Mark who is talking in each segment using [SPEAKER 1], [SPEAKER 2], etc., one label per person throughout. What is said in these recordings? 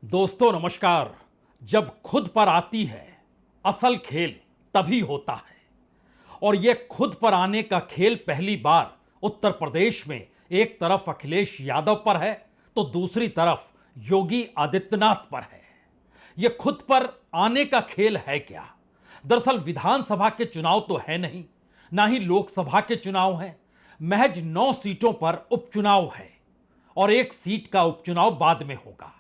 [SPEAKER 1] दोस्तों नमस्कार। जब खुद पर आती है असल खेल तभी होता है। और यह खुद पर आने का खेल पहली बार उत्तर प्रदेश में एक तरफ अखिलेश यादव पर है तो दूसरी तरफ योगी आदित्यनाथ पर है। यह खुद पर आने का खेल है क्या? दरअसल विधानसभा के चुनाव तो है नहीं, ना ही लोकसभा के चुनाव हैं। महज 9 सीटों पर उपचुनाव है और एक सीट का उपचुनाव बाद में होगा।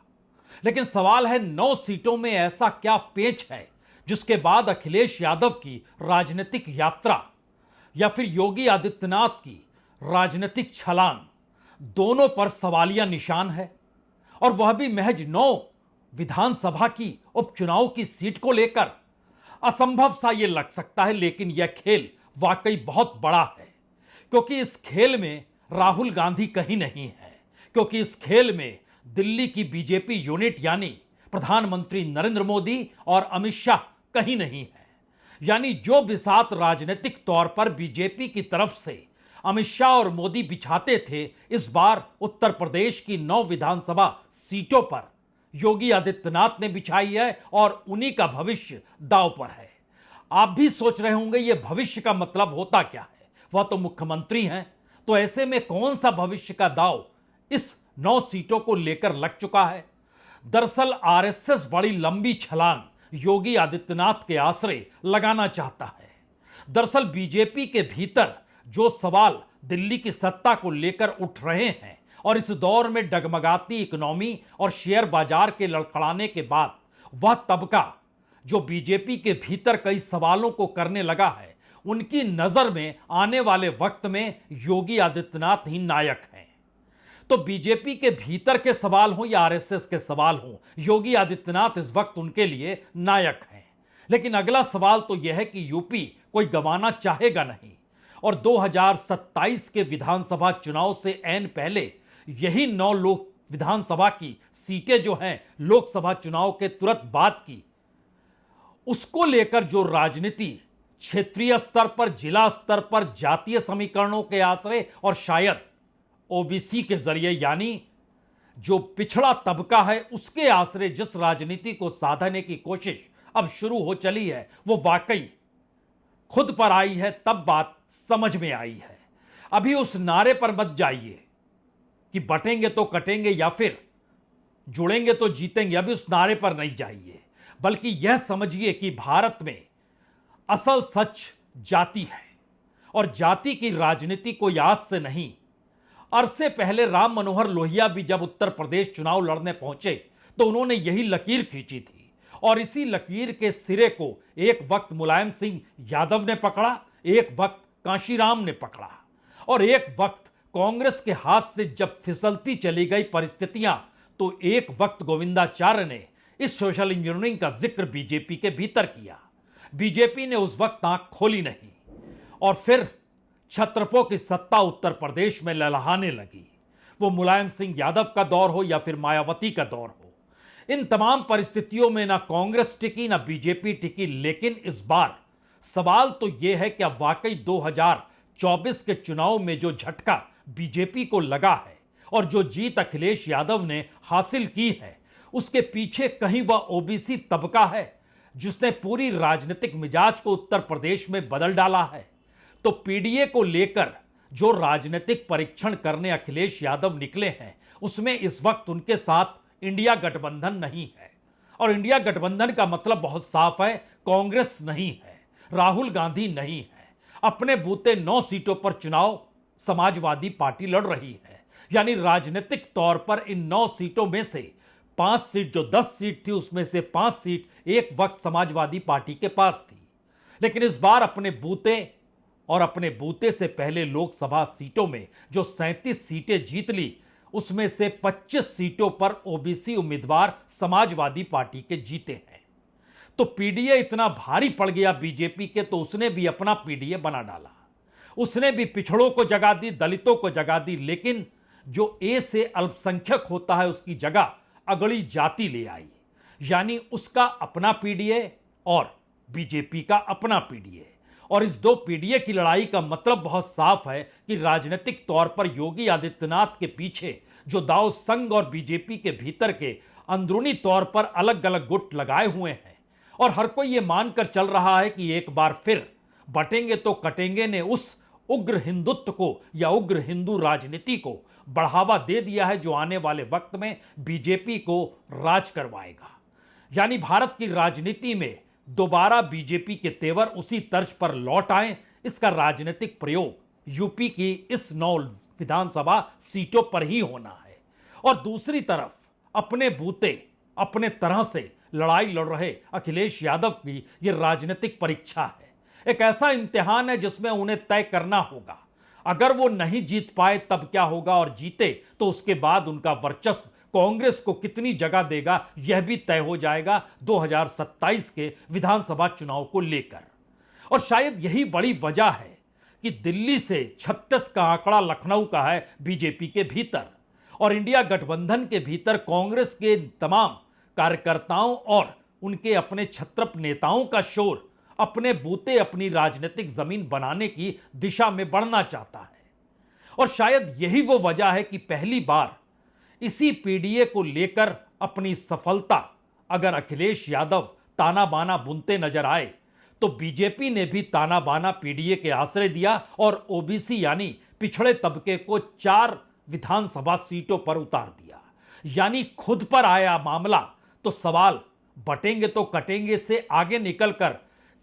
[SPEAKER 1] लेकिन सवाल है 9 सीटों में ऐसा क्या पेच है जिसके बाद अखिलेश यादव की राजनीतिक यात्रा या फिर योगी आदित्यनाथ की राजनीतिक छलांग दोनों पर सवालिया निशान है। और वह भी महज 9 विधानसभा की उपचुनाव की सीट को लेकर। असंभव सा यह लग सकता है, लेकिन यह खेल वाकई बहुत बड़ा है। क्योंकि इस खेल में राहुल गांधी कहीं नहीं है, क्योंकि इस खेल में दिल्ली की बीजेपी यूनिट यानी प्रधानमंत्री नरेंद्र मोदी और अमित शाह कहीं नहीं है। यानी जो बिसात राजनीतिक तौर पर बीजेपी की तरफ से अमित शाह और मोदी बिछाते थे, इस बार उत्तर प्रदेश की 9 विधानसभा सीटों पर योगी आदित्यनाथ ने बिछाई है और उन्हीं का भविष्य दांव पर है। आप भी सोच रहे होंगे यह भविष्य का मतलब होता क्या है? वह तो मुख्यमंत्री हैं, तो ऐसे में कौन सा भविष्य का दांव इस 9 सीटों को लेकर लग चुका है? दरअसल आरएसएस बड़ी लंबी छलांग योगी आदित्यनाथ के आसरे लगाना चाहता है। दरअसल बीजेपी के भीतर जो सवाल दिल्ली की सत्ता को लेकर उठ रहे हैं और इस दौर में डगमगाती इकोनॉमी और शेयर बाजार के लड़खड़ाने के बाद वह तबका जो बीजेपी के भीतर कई सवालों को करने लगा है, उनकी नजर में आने वाले वक्त में योगी आदित्यनाथ ही नायक हैं। तो बीजेपी के भीतर के सवाल हों या आरएसएस के सवाल हों, योगी आदित्यनाथ इस वक्त उनके लिए नायक हैं। लेकिन अगला सवाल तो यह है कि यूपी कोई गंवाना चाहेगा नहीं और 2027 के विधानसभा चुनाव से ऐन पहले यही 9 लोक विधानसभा की सीटें जो हैं लोकसभा चुनाव के तुरंत बाद की, उसको लेकर जो राजनीति क्षेत्रीय स्तर पर, जिला स्तर पर, जातीय समीकरणों के आश्रय और शायद ओबीसी के जरिए यानी जो पिछड़ा तबका है उसके आश्रय जिस राजनीति को साधने की कोशिश अब शुरू हो चली है, वो वाकई खुद पर आई है तब बात समझ में आई है। अभी उस नारे पर मत जाइए कि बटेंगे तो कटेंगे या फिर जुड़ेंगे तो जीतेंगे, अभी उस नारे पर नहीं जाइए, बल्कि यह समझिए कि भारत में असल सच जाति है और जाति की राजनीति कोई आज से नहीं, अरसे पहले राम मनोहर लोहिया भी जब उत्तर प्रदेश चुनाव लड़ने पहुंचे तो उन्होंने यही लकीर खींची थी और इसी लकीर के सिरे को एक वक्त मुलायम सिंह यादव ने पकड़ा, एक वक्त कांशीराम ने पकड़ा और एक वक्त कांग्रेस के हाथ से जब फिसलती चली गई परिस्थितियां तो एक वक्त गोविंदाचार्य ने इस सोशल इंजीनियरिंग का जिक्र बीजेपी के भीतर किया। बीजेपी ने उस वक्त आंख खोली नहीं और फिर छत्रपों की सत्ता उत्तर प्रदेश में लहलहाने लगी। वो मुलायम सिंह यादव का दौर हो या फिर मायावती का दौर हो, इन तमाम परिस्थितियों में ना कांग्रेस टिकी ना बीजेपी टिकी। लेकिन इस बार सवाल तो यह है कि अब वाकई 2024 के चुनाव में जो झटका बीजेपी को लगा है और जो जीत अखिलेश यादव ने हासिल की है, उसके पीछे कहीं वह ओबीसी तबका है जिसने पूरी राजनीतिक मिजाज को उत्तर प्रदेश में बदल डाला है। तो पीडीए को लेकर जो राजनीतिक परीक्षण करने अखिलेश यादव निकले हैं, उसमें इस वक्त उनके साथ इंडिया गठबंधन नहीं है। और इंडिया गठबंधन का मतलब बहुत साफ है, कांग्रेस नहीं है, राहुल गांधी नहीं है। अपने बूते 9 सीटों पर चुनाव समाजवादी पार्टी लड़ रही है। यानी राजनीतिक तौर पर इन 9 सीटों में से 5 सीट, जो 10 सीट थी उसमें से 5 सीट एक वक्त समाजवादी पार्टी के पास थी। लेकिन इस बार अपने बूते और अपने बूते से पहले लोकसभा सीटों में जो 37 सीटें जीत ली, उसमें से 25 सीटों पर ओबीसी उम्मीदवार समाजवादी पार्टी के जीते हैं। तो पीडीए इतना भारी पड़ गया बीजेपी के, तो उसने भी अपना पीडीए बना डाला। उसने भी पिछड़ों को जगह दी, दलितों को जगह दी, लेकिन जो ए से अल्पसंख्यक होता है उसकी जगह अगड़ी जाति ले आई। यानी उसका अपना पीडीए और बीजेपी का अपना पीडीए। और इस दो पीडीए की लड़ाई का मतलब बहुत साफ है कि राजनीतिक तौर पर योगी आदित्यनाथ के पीछे जो दाव संघ और बीजेपी के भीतर के अंदरूनी तौर पर अलग अलग गुट लगाए हुए हैं, और हर कोई यह मानकर चल रहा है कि एक बार फिर बटेंगे तो कटेंगे ने उस उग्र हिंदुत्व को या उग्र हिंदू राजनीति को बढ़ावा दे दिया है जो आने वाले वक्त में बीजेपी को राज करवाएगा। यानी भारत की राजनीति में दोबारा बीजेपी के तेवर उसी तर्ज पर लौट आए, इसका राजनीतिक प्रयोग यूपी की इस 9 विधानसभा सीटों पर ही होना है। और दूसरी तरफ अपने बूते अपने तरह से लड़ाई लड़ रहे अखिलेश यादव की यह राजनीतिक परीक्षा है, एक ऐसा इम्तिहान है जिसमें उन्हें तय करना होगा। अगर वो नहीं जीत पाए तब क्या होगा, और जीते तो उसके बाद उनका वर्चस्व कांग्रेस को कितनी जगह देगा यह भी तय हो जाएगा 2027 के विधानसभा चुनाव को लेकर। और शायद यही बड़ी वजह है कि दिल्ली से 36 का आंकड़ा लखनऊ का है बीजेपी के भीतर, और इंडिया गठबंधन के भीतर कांग्रेस के तमाम कार्यकर्ताओं और उनके अपने छत्रप नेताओं का शोर अपने बूते अपनी राजनीतिक जमीन बनाने की दिशा में बढ़ना चाहता है। और शायद यही वो वजह है कि पहली बार इसी पीडीए को लेकर अपनी सफलता अगर अखिलेश यादव ताना बाना बुनते नजर आए तो बीजेपी ने भी ताना बाना पीडीए के आश्रय दिया और ओबीसी यानी पिछड़े तबके को 4 विधानसभा सीटों पर उतार दिया। यानी खुद पर आया मामला तो सवाल बटेंगे तो कटेंगे से आगे निकलकर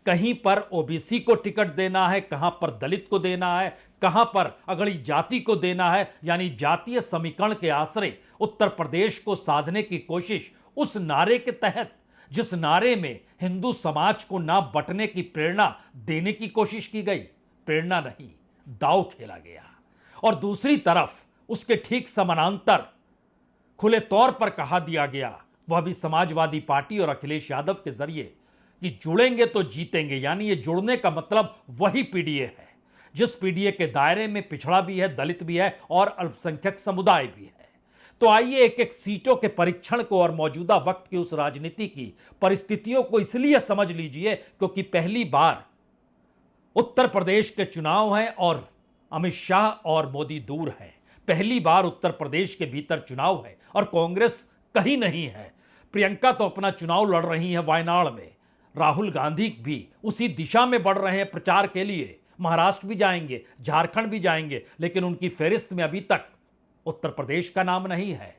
[SPEAKER 1] कहीं पर ओबीसी को टिकट देना है, कहां पर दलित को देना है, कहां पर अगड़ी जाति को देना है, यानी जातीय समीकरण के आश्रय उत्तर प्रदेश को साधने की कोशिश उस नारे के तहत जिस नारे में हिंदू समाज को ना बंटने की प्रेरणा देने की कोशिश की गई, प्रेरणा नहीं दांव खेला गया। और दूसरी तरफ उसके ठीक समानांतर खुले तौर पर कहा दिया गया, वह भी समाजवादी पार्टी और अखिलेश यादव के जरिए, कि जुड़ेंगे तो जीतेंगे। यानी ये जुड़ने का मतलब वही पीडीए है जिस पीडीए के दायरे में पिछड़ा भी है, दलित भी है और अल्पसंख्यक समुदाय भी है। तो आइए एक एक सीटों के परीक्षण को और मौजूदा वक्त की उस राजनीति की परिस्थितियों को इसलिए समझ लीजिए क्योंकि पहली बार उत्तर प्रदेश के चुनाव हैं और अमित शाह और मोदी दूर हैं। पहली बार उत्तर प्रदेश के भीतर चुनाव है और कांग्रेस कहीं नहीं है। प्रियंका तो अपना चुनाव लड़ रही हैं वायनाड में, राहुल गांधी भी उसी दिशा में बढ़ रहे हैं प्रचार के लिए, महाराष्ट्र भी जाएंगे, झारखंड भी जाएंगे, लेकिन उनकी फेरिस्त में अभी तक उत्तर प्रदेश का नाम नहीं है।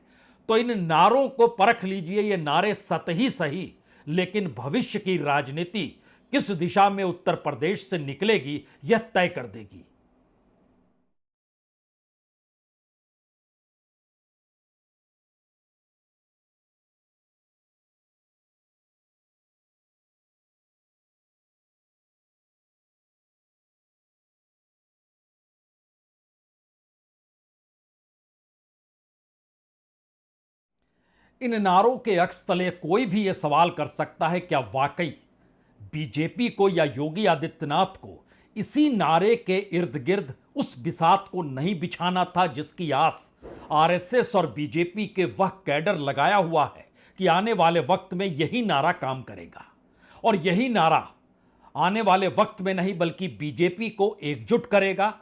[SPEAKER 1] तो इन नारों को परख लीजिए, ये नारे सतही सही, लेकिन भविष्य की राजनीति किस दिशा में उत्तर प्रदेश से निकलेगी यह तय कर देगी। इन नारों के अक्स तले कोई भी यह सवाल कर सकता है, क्या वाकई बीजेपी को या योगी आदित्यनाथ को इसी नारे के इर्द गिर्द उस बिसात को नहीं बिछाना था जिसकी आस आरएसएस और बीजेपी के वह कैडर लगाया हुआ है कि आने वाले वक्त में यही नारा काम करेगा। और यही नारा आने वाले वक्त में नहीं बल्कि बीजेपी को एकजुट करेगा।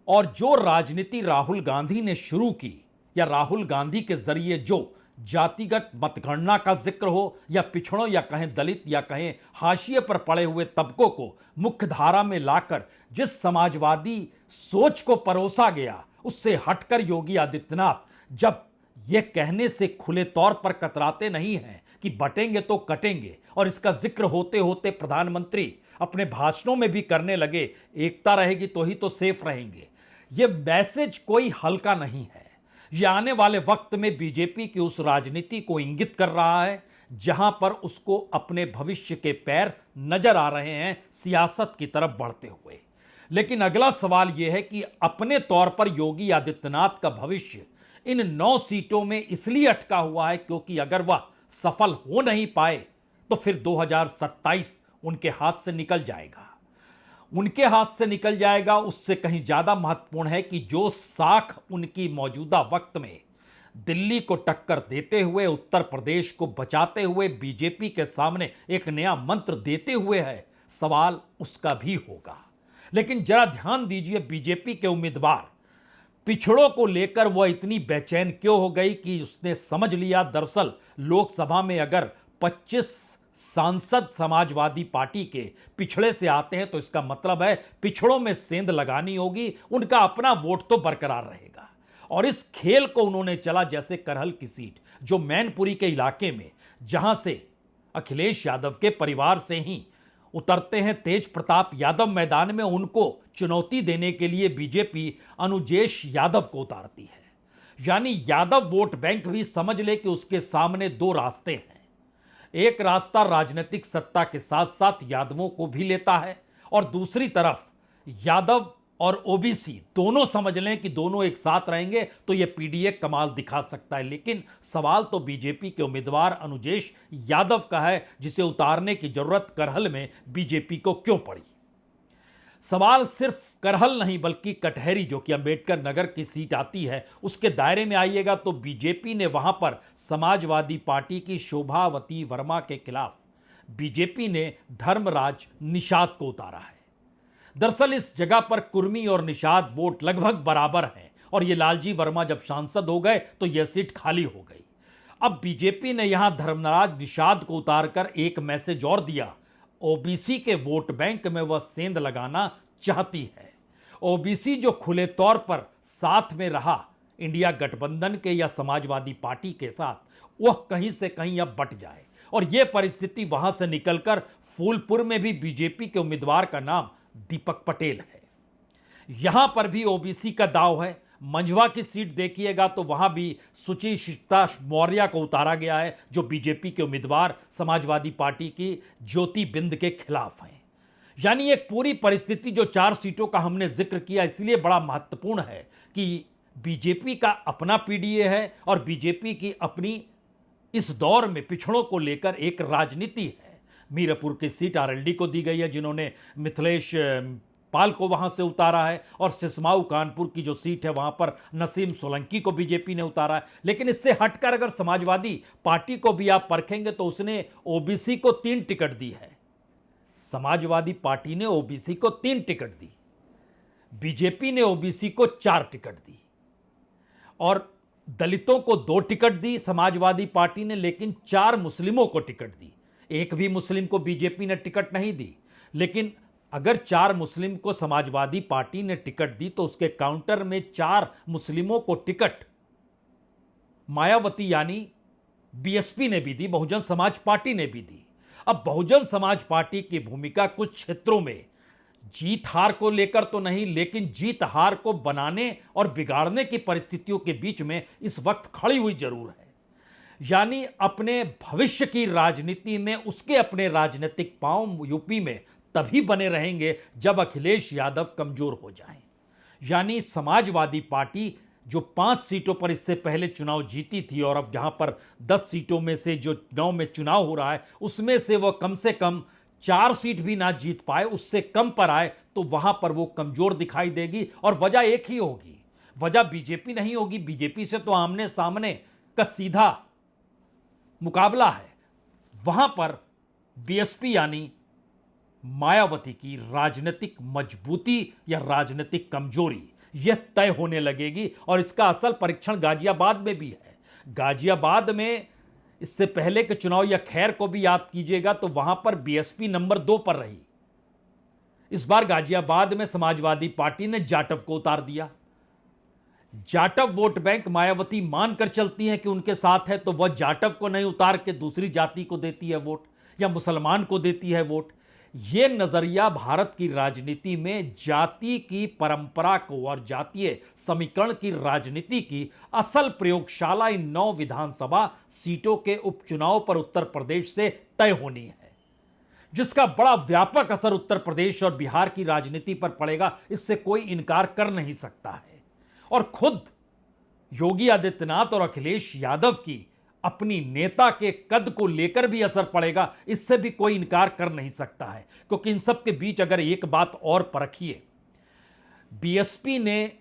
[SPEAKER 1] और जो राजनीति राहुल गांधी ने शुरू की या राहुल गांधी के जरिए जो जातिगत मतगणना का जिक्र हो या पिछड़ों या कहें दलित या कहें हाशिए पर पड़े हुए तबकों को मुख्य धारा में लाकर जिस समाजवादी सोच को परोसा गया, उससे हटकर योगी आदित्यनाथ जब यह कहने से खुले तौर पर कतराते नहीं हैं कि बटेंगे तो कटेंगे, और इसका जिक्र होते होते प्रधानमंत्री अपने भाषणों में भी करने लगे, एकता रहेगी तो ही तो सेफ रहेंगे। यह मैसेज कोई हल्का नहीं है। यह आने वाले वक्त में बीजेपी की उस राजनीति को इंगित कर रहा है जहां पर उसको अपने भविष्य के पैर नजर आ रहे हैं सियासत की तरफ बढ़ते हुए। लेकिन अगला सवाल यह है कि अपने तौर पर योगी आदित्यनाथ का भविष्य इन 9 सीटों में इसलिए अटका हुआ है क्योंकि अगर वह सफल हो नहीं पाए तो फिर 2027 उनके हाथ से निकल जाएगा। उनके हाथ से निकल जाएगा उससे कहीं ज्यादा महत्वपूर्ण है कि जो साख उनकी मौजूदा वक्त में दिल्ली को टक्कर देते हुए, उत्तर प्रदेश को बचाते हुए, बीजेपी के सामने एक नया मंत्र देते हुए है, सवाल उसका भी होगा। लेकिन जरा ध्यान दीजिए, बीजेपी के उम्मीदवार पिछड़ों को लेकर वह इतनी बेचैन क्यों हो गई कि उसने समझ लिया दरअसल लोकसभा में अगर 25 सांसद समाजवादी पार्टी के पिछड़े से आते हैं तो इसका मतलब है पिछड़ों में सेंध लगानी होगी, उनका अपना वोट तो बरकरार रहेगा। और इस खेल को उन्होंने चला जैसे करहल की सीट जो मैनपुरी के इलाके में, जहां से अखिलेश यादव के परिवार से ही उतरते हैं तेज प्रताप यादव मैदान में, उनको चुनौती देने के लिए बीजेपी अनुजेश यादव को उतारती है। यानी यादव वोट बैंक भी समझ ले कि उसके सामने दो रास्ते हैं। एक रास्ता राजनीतिक सत्ता के साथ साथ यादवों को भी लेता है, और दूसरी तरफ यादव और ओबीसी दोनों समझ लें कि दोनों एक साथ रहेंगे तो यह पीडीए कमाल दिखा सकता है। लेकिन सवाल तो बीजेपी के उम्मीदवार अनुजेश यादव का है, जिसे उतारने की जरूरत करहल में बीजेपी को क्यों पड़ी। सवाल सिर्फ करहल नहीं बल्कि कटहरी, जो कि अंबेडकर नगर की सीट आती है, उसके दायरे में आइएगा तो बीजेपी ने वहां पर समाजवादी पार्टी की शोभावती वर्मा के खिलाफ बीजेपी ने धर्मराज निषाद को उतारा है। दरअसल इस जगह पर कुर्मी और निषाद वोट लगभग बराबर हैं, और ये लालजी वर्मा जब सांसद हो गए तो यह सीट खाली हो गई। अब बीजेपी ने यहां धर्मराज निषाद को उतारकर एक मैसेज और दिया, ओबीसी के वोट बैंक में वह सेंध लगाना चाहती है। ओबीसी जो खुले तौर पर साथ में रहा इंडिया गठबंधन के या समाजवादी पार्टी के साथ, वह कहीं से कहीं अब बट जाए। और यह परिस्थिति वहां से निकलकर फूलपुर में भी बीजेपी के उम्मीदवार का नाम दीपक पटेल है। यहां पर भी ओबीसी का दाव है। मंझवा की सीट देखिएगा तो वहां भी सुचिशिता मौर्य को उतारा गया है, जो बीजेपी के उम्मीदवार समाजवादी पार्टी की ज्योति बिंद के खिलाफ हैं। यानी एक पूरी परिस्थिति जो 4 सीटों का हमने जिक्र किया इसलिए बड़ा महत्वपूर्ण है कि बीजेपी का अपना पीडीए है और बीजेपी की अपनी इस दौर में पिछड़ों को लेकर एक राजनीति है। मीरपुर की सीट आरएलडी को दी गई है, जिन्होंने मिथिलेश पाल को वहां से उतारा है, और सिसमाऊ कानपुर की जो सीट है वहां पर नसीम सोलंकी को बीजेपी ने उतारा है। लेकिन इससे हटकर अगर समाजवादी पार्टी को भी आप परखेंगे तो उसने ओबीसी को 3 टिकट दी है। समाजवादी पार्टी ने ओबीसी को 3 टिकट दी, बीजेपी ने ओबीसी को 4 टिकट दी, और दलितों को 2 टिकट दी समाजवादी पार्टी ने, लेकिन 4 मुस्लिमों को टिकट दी। एक भी मुस्लिम को बीजेपी ने टिकट नहीं दी। लेकिन अगर 4 मुस्लिम को समाजवादी पार्टी ने टिकट दी तो उसके काउंटर में 4 मुस्लिमों को टिकट मायावती यानी बीएसपी ने भी दी, बहुजन समाज पार्टी ने भी दी। अब बहुजन समाज पार्टी की भूमिका कुछ क्षेत्रों में जीत हार को लेकर तो नहीं, लेकिन जीत हार को बनाने और बिगाड़ने की परिस्थितियों के बीच में इस वक्त खड़ी हुई जरूर है। यानी अपने भविष्य की राजनीति में उसके अपने राजनीतिक पांव यूपी में तभी बने रहेंगे जब अखिलेश यादव कमजोर हो जाएं। यानी समाजवादी पार्टी जो 5 सीटों पर इससे पहले चुनाव जीती थी, और अब जहां पर 10 सीटों में से जो 9 में चुनाव हो रहा है उसमें से वह कम से कम 4 सीट भी ना जीत पाए, उससे कम पर आए, तो वहां पर वो कमजोर दिखाई देगी। और वजह एक ही होगी, वजह बीजेपी नहीं होगी। बीजेपी से तो आमने सामने का सीधा मुकाबला है। वहां पर बीएसपी यानी मायावती की राजनीतिक मजबूती या राजनीतिक कमजोरी यह तय होने लगेगी, और इसका असल परीक्षण गाजियाबाद में भी है। गाजियाबाद में इससे पहले के चुनाव या खैर को भी याद कीजिएगा तो वहां पर बीएसपी नंबर 2 पर रही। इस बार गाजियाबाद में समाजवादी पार्टी ने जाटव को उतार दिया। जाटव वोट बैंक मायावती मानकर चलती है कि उनके साथ है, तो वह जाटव को नहीं उतार के दूसरी जाति को देती है वोट, या मुसलमान को देती है वोट। यह नजरिया भारत की राजनीति में जाति की परंपरा को और जातीय समीकरण की राजनीति की असल प्रयोगशाला इन 9 विधानसभा सीटों के उपचुनाव पर उत्तर प्रदेश से तय होनी है, जिसका बड़ा व्यापक असर उत्तर प्रदेश और बिहार की राजनीति पर पड़ेगा, इससे कोई इनकार कर नहीं सकता है। और खुद योगी आदित्यनाथ और अखिलेश यादव की अपनी नेता के कद को लेकर भी असर पड़ेगा, इससे भी कोई इनकार कर नहीं सकता है। क्योंकि इन सब के बीच अगर एक बात और परखिए, बीएसपी ने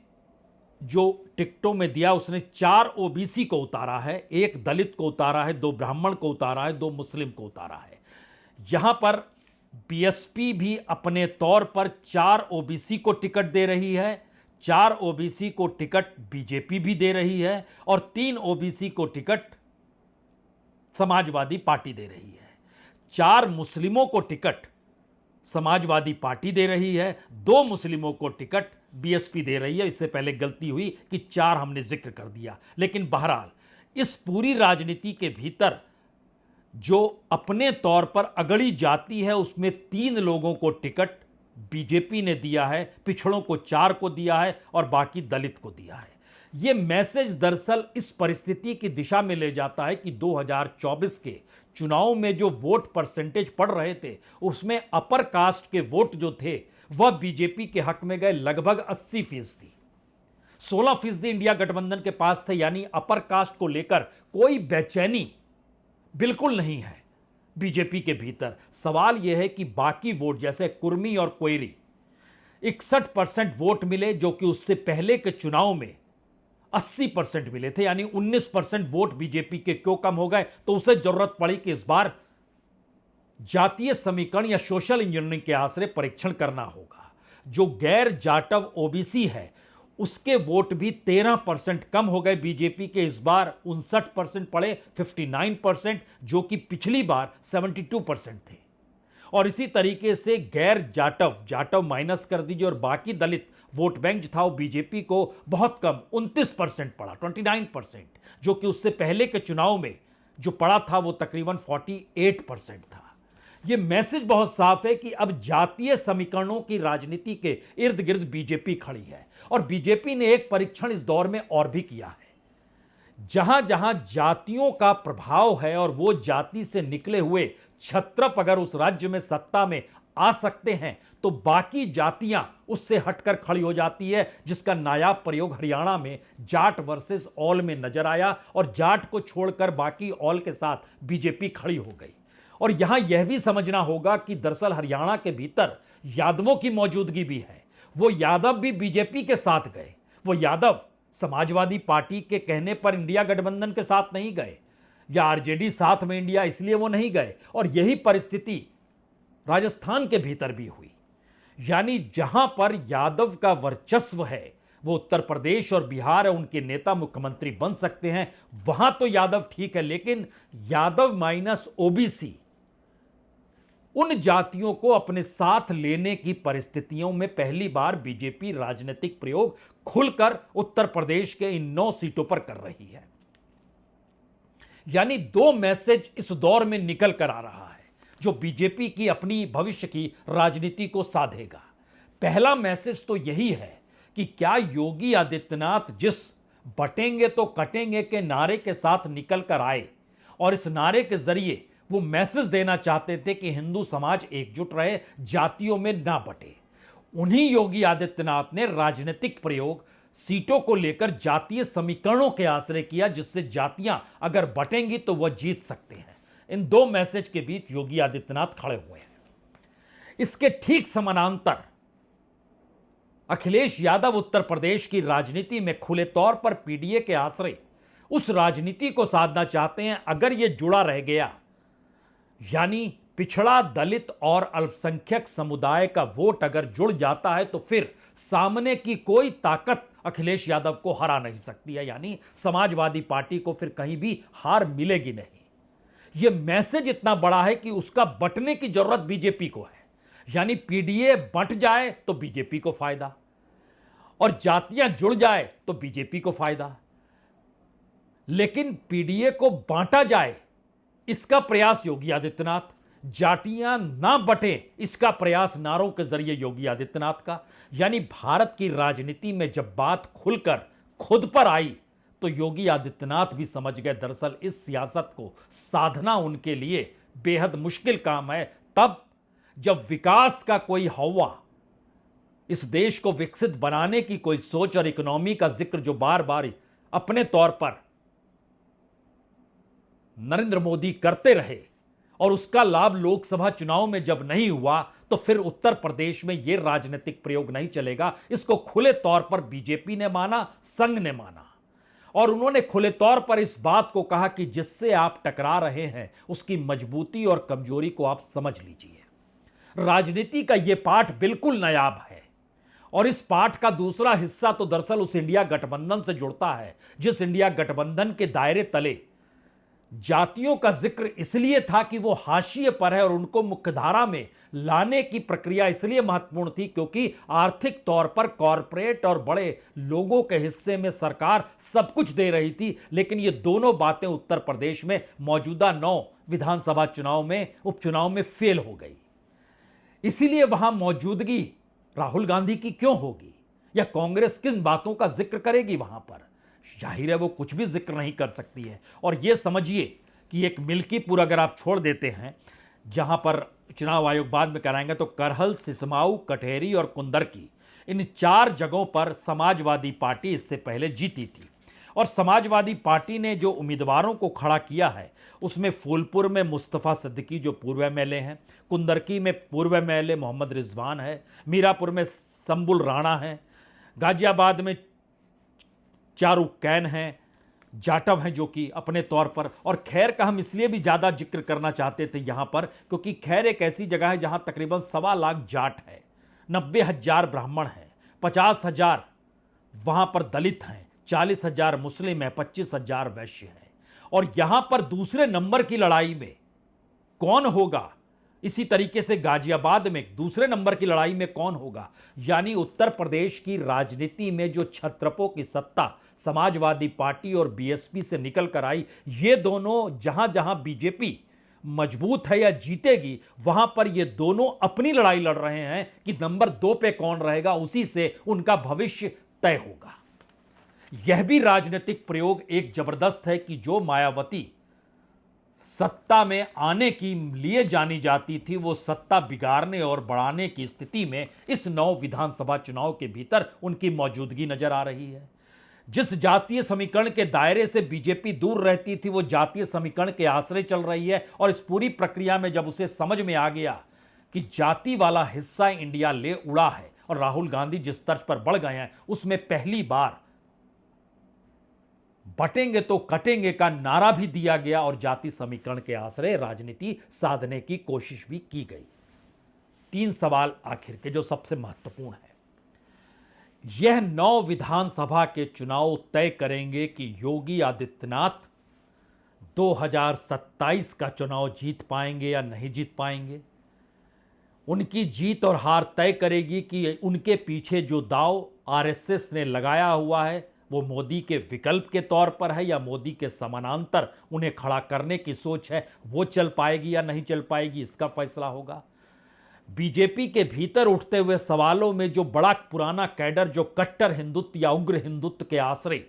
[SPEAKER 1] जो टिकटों में दिया उसने 4 ओबीसी को उतारा है, 1 दलित को उतारा है, 2 ब्राह्मण को उतारा है, 2 मुस्लिम को उतारा है। यहां पर बीएसपी भी अपने तौर पर 4 ओबीसी को टिकट दे रही है, 4 ओबीसी को टिकट बीजेपी भी दे रही है और 3 ओबीसी को टिकट समाजवादी पार्टी दे रही है। 4 मुस्लिमों को टिकट समाजवादी पार्टी दे रही है, 2 मुस्लिमों को टिकट बीएसपी दे रही है। इससे पहले गलती हुई कि 4 हमने जिक्र कर दिया। लेकिन बहरहाल इस पूरी राजनीति के भीतर जो अपने तौर पर अगड़ी जाती है, उसमें 3 लोगों को टिकट बीजेपी ने दिया है, पिछड़ों को 4 को दिया है और बाकी दलित को दिया है। यह मैसेज दरअसल इस परिस्थिति की दिशा में ले जाता है कि 2024 के चुनाव में जो वोट परसेंटेज पड़ रहे थे, उसमें अपर कास्ट के वोट जो थे वह बीजेपी के हक में गए लगभग 80%। 16% इंडिया गठबंधन के पास थे, यानी अपर कास्ट को लेकर कोई बेचैनी बिल्कुल नहीं है बीजेपी के भीतर। सवाल यह है कि बाकी वोट जैसे कुर्मी और कोयरी 61% वोट मिले, जो कि उससे पहले के चुनाव में 80% मिले थे, यानी 19% वोट बीजेपी के क्यों कम हो गए? तो उसे जरूरत पड़ी कि इस बार जातीय समीकरण या सोशल इंजीनियरिंग के आश्रय परीक्षण करना होगा। जो गैर जाटव ओबीसी है उसके वोट भी 13% कम हो गए बीजेपी के, इस बार 59% पड़े 59%, जो कि पिछली बार 72% थे। और इसी तरीके से गैर जाटव माइनस कर दीजिए और बाकी दलित वोट बैंक था वो बीजेपी को बहुत कम 29% पड़ा, 29%, जो कि उससे पहले के चुनाव में जो पड़ा था वो तकरीबन 48% था। यह मैसेज बहुत साफ है कि अब जातीय समीकरणों की राजनीति के इर्द गिर्द बीजेपी खड़ी है। और बीजेपी ने एक परीक्षण इस दौर में और भी किया है। जहां जहां जातियों का प्रभाव है और वो जाति से निकले हुए छत्रप अगर उस राज्य में सत्ता में आ सकते हैं, तो बाकी जातियां उससे हटकर खड़ी हो जाती है, जिसका नायाब प्रयोग हरियाणा में जाट वर्सेस ऑल में नजर आया और जाट को छोड़कर बाकी ऑल के साथ बीजेपी खड़ी हो गई। और यहां यह भी समझना होगा कि दरअसल हरियाणा के भीतर यादवों की मौजूदगी भी है। वो यादव भी बीजेपी के साथ गए, वो यादव समाजवादी पार्टी के कहने पर इंडिया गठबंधन के साथ नहीं गए या आरजेडी साथ में इंडिया, इसलिए वो नहीं गए। और यही परिस्थिति राजस्थान के भीतर भी हुई। यानी जहां पर यादव का वर्चस्व है, वो उत्तर प्रदेश और बिहार है, उनके नेता मुख्यमंत्री बन सकते हैं, वहां तो यादव ठीक है। लेकिन यादव माइनस ओबीसी उन जातियों को अपने साथ लेने की परिस्थितियों में पहली बार बीजेपी राजनीतिक प्रयोग खुलकर उत्तर प्रदेश के इन 9 सीटों पर कर रही है। यानी 2 मैसेज इस दौर में निकल कर आ रहा है जो बीजेपी की अपनी भविष्य की राजनीति को साधेगा। पहला मैसेज तो यही है कि क्या योगी आदित्यनाथ जिस बटेंगे तो कटेंगे के नारे के साथ निकल कर आए और इस नारे के जरिए वो मैसेज देना चाहते थे कि हिंदू समाज एकजुट रहे, जातियों में ना बटे। उन्हीं योगी आदित्यनाथ ने राजनीतिक प्रयोग सीटों को लेकर जातीय समीकरणों के आश्रय किया, जिससे जातियां अगर बटेंगी तो वह जीत सकते हैं। इन 2 मैसेज के बीच योगी आदित्यनाथ खड़े हुए हैं। इसके ठीक समानांतर अखिलेश यादव उत्तर प्रदेश की राजनीति में खुले तौर पर पीडीए के आश्रय उस राजनीति को साधना चाहते हैं। अगर यह जुड़ा रह गया, यानी पिछड़ा, दलित और अल्पसंख्यक समुदाय का वोट अगर जुड़ जाता है, तो फिर सामने की कोई ताकत अखिलेश यादव को हरा नहीं सकती है। यानी समाजवादी पार्टी को फिर कहीं भी हार मिलेगी नहीं। यह मैसेज इतना बड़ा है कि उसका बंटने की जरूरत बीजेपी को है। यानी पीडीए बंट जाए तो बीजेपी को फायदा और जातियां जुड़ जाए तो बीजेपी को फायदा। लेकिन पीडीए को बांटा जाए, इसका प्रयास योगी आदित्यनाथ, जातियां ना बटे, इसका प्रयास नारों के जरिए योगी आदित्यनाथ का। यानी भारत की राजनीति में जब बात खुलकर खुद पर आई, तो योगी आदित्यनाथ भी समझ गए दरअसल इस सियासत को साधना उनके लिए बेहद मुश्किल काम है। तब जब विकास का कोई हवा, इस देश को विकसित बनाने की कोई सोच और इकोनॉमी का जिक्र जो बार बार अपने तौर पर नरेंद्र मोदी करते रहे और उसका लाभ लोकसभा चुनाव में जब नहीं हुआ, तो फिर उत्तर प्रदेश में यह राजनीतिक प्रयोग नहीं चलेगा। इसको खुले तौर पर बीजेपी ने माना, संघ ने माना और उन्होंने खुले तौर पर इस बात को कहा कि जिससे आप टकरा रहे हैं उसकी मजबूती और कमजोरी को आप समझ लीजिए। राजनीति का यह पाठ बिल्कुल नायाब है। और इस पाठ का दूसरा हिस्सा तो दरअसल उस इंडिया गठबंधन से जुड़ता है जिस इंडिया गठबंधन के दायरे तले जातियों का जिक्र इसलिए था कि वो हाशिए पर है और उनको मुख्यधारा में लाने की प्रक्रिया इसलिए महत्वपूर्ण थी क्योंकि आर्थिक तौर पर कॉरपोरेट और बड़े लोगों के हिस्से में सरकार सब कुछ दे रही थी। लेकिन ये दोनों बातें उत्तर प्रदेश में मौजूदा 9 विधानसभा चुनाव में उपचुनाव में फेल हो गई। इसीलिए वहां मौजूदगी राहुल गांधी की क्यों होगी या कांग्रेस किन बातों का जिक्र करेगी? वहां पर जाहिर है वो कुछ भी जिक्र नहीं कर सकती है। और यह समझिए कि एक मिल्कीपुर अगर आप छोड़ देते हैं जहां पर चुनाव आयोग बाद में कराएंगे तो करहल, सिसमाऊ, कटहरी और कुंदरकी, इन 4 जगहों पर समाजवादी पार्टी इससे पहले जीती थी। और समाजवादी पार्टी ने जो उम्मीदवारों को खड़ा किया है उसमें फूलपुर में मुस्तफ़ा सिद्दीकी जो पूर्व एमएलए हैं, कुंदरकी में पूर्व एमएलए मोहम्मद रिजवान है, मीरापुर में संबुल राणा है, गाजियाबाद में चारू कैन हैं, जाटव हैं जो कि अपने तौर पर, और खैर का हम इसलिए भी ज़्यादा जिक्र करना चाहते थे यहाँ पर क्योंकि खैर एक ऐसी जगह है जहाँ तकरीबन 1.25 लाख जाट है, 90,000 ब्राह्मण हैं, 50,000 वहाँ पर दलित हैं, 40,000 मुस्लिम हैं, 25,000 वैश्य हैं। और यहाँ पर दूसरे नंबर की लड़ाई में कौन होगा? इसी तरीके से गाजियाबाद में दूसरे नंबर की लड़ाई में कौन होगा? यानी उत्तर प्रदेश की राजनीति में जो छत्रपों की सत्ता समाजवादी पार्टी और बीएसपी से निकल कर आई, ये दोनों जहां जहां बीजेपी मजबूत है या जीतेगी वहां पर ये दोनों अपनी लड़ाई लड़ रहे हैं कि नंबर 2 पे कौन रहेगा, उसी से उनका भविष्य तय होगा। यह भी राजनीतिक प्रयोग एक जबरदस्त है कि जो मायावती सत्ता में आने की लिए जानी जाती थी वो सत्ता बिगाड़ने और बढ़ाने की स्थिति में इस 9 विधानसभा चुनाव के भीतर उनकी मौजूदगी नजर आ रही है। जिस जातीय समीकरण के दायरे से बीजेपी दूर रहती थी वो जातीय समीकरण के आश्रय चल रही है। और इस पूरी प्रक्रिया में जब उसे समझ में आ गया कि जाति वाला हिस्सा इंडिया ले उड़ा है और राहुल गांधी जिस तर्ज पर बढ़ गए हैं उसमें पहली बार बटेंगे तो कटेंगे का नारा भी दिया गया और जाति समीकरण के आश्रय राजनीति साधने की कोशिश भी की गई। 3 सवाल आखिर के जो सबसे महत्वपूर्ण है, यह 9 विधानसभा के चुनाव तय करेंगे कि योगी आदित्यनाथ 2027 का चुनाव जीत पाएंगे या नहीं जीत पाएंगे। उनकी जीत और हार तय करेगी कि उनके पीछे जो दांव आरएसएस ने लगाया हुआ है वो मोदी के विकल्प के तौर पर है या मोदी के समानांतर उन्हें खड़ा करने की सोच है, वो चल पाएगी या नहीं चल पाएगी, इसका फैसला होगा। बीजेपी के भीतर उठते हुए सवालों में जो बड़ा पुराना कैडर जो कट्टर हिंदुत्व या उग्र हिंदुत्व के आश्रय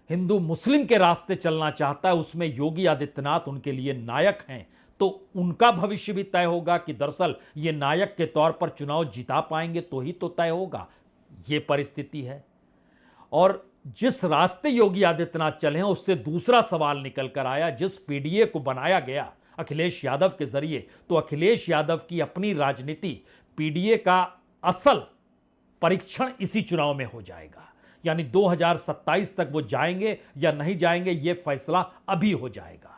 [SPEAKER 1] हिंदू मुस्लिम के रास्ते चलना चाहता है, उसमें योगी आदित्यनाथ उनके लिए नायक हैं, तो उनका भविष्य भी तय होगा कि दरअसल ये नायक के तौर पर चुनाव जिता पाएंगे तो ही तो तय होगा। ये परिस्थिति है। और जिस रास्ते योगी आदित्यनाथ चले हैं उससे दूसरा सवाल निकल कर आया, जिस पीडीए को बनाया गया अखिलेश यादव के जरिए, तो अखिलेश यादव की अपनी राजनीति पीडीए का असल परीक्षण इसी चुनाव में हो जाएगा। यानी 2027 तक वो जाएंगे या नहीं जाएंगे ये फैसला अभी हो जाएगा।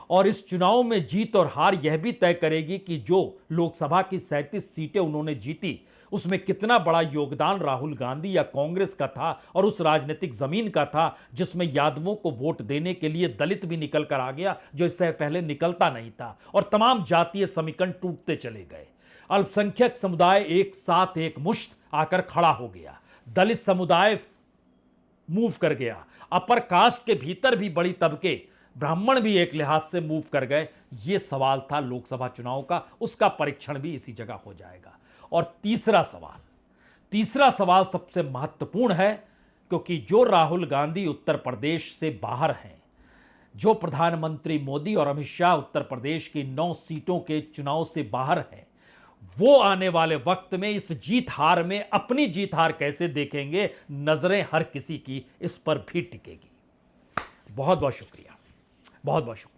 [SPEAKER 1] और इस चुनाव में जीत और हार यह भी तय करेगी कि जो लोकसभा की 37 सीटें उन्होंने जीती उसमें कितना बड़ा योगदान राहुल गांधी या कांग्रेस का था और उस राजनीतिक जमीन का था जिसमें यादवों को वोट देने के लिए दलित भी निकल कर आ गया जो इससे पहले निकलता नहीं था, और तमाम जातीय समीकरण टूटते चले गए। अल्पसंख्यक समुदाय एक साथ एक मुश्त आकर खड़ा हो गया, दलित समुदाय मूव कर गया, अपर कास्ट के भीतर भी बड़ी तबके ब्राह्मण भी एक लिहाज से मूव कर गए। यह सवाल था लोकसभा चुनाव का, उसका परीक्षण भी इसी जगह हो जाएगा। और तीसरा सवाल सबसे महत्वपूर्ण है क्योंकि जो राहुल गांधी उत्तर प्रदेश से बाहर हैं, जो प्रधानमंत्री मोदी और अमित शाह उत्तर प्रदेश की 9 सीटों के चुनाव से बाहर हैं, वो आने वाले वक्त में इस जीत हार में अपनी जीत हार कैसे देखेंगे, नजरें हर किसी की इस पर भी टिकेगी। बहुत बहुत शुक्रिया, बहुत बहुत शुक्रिया।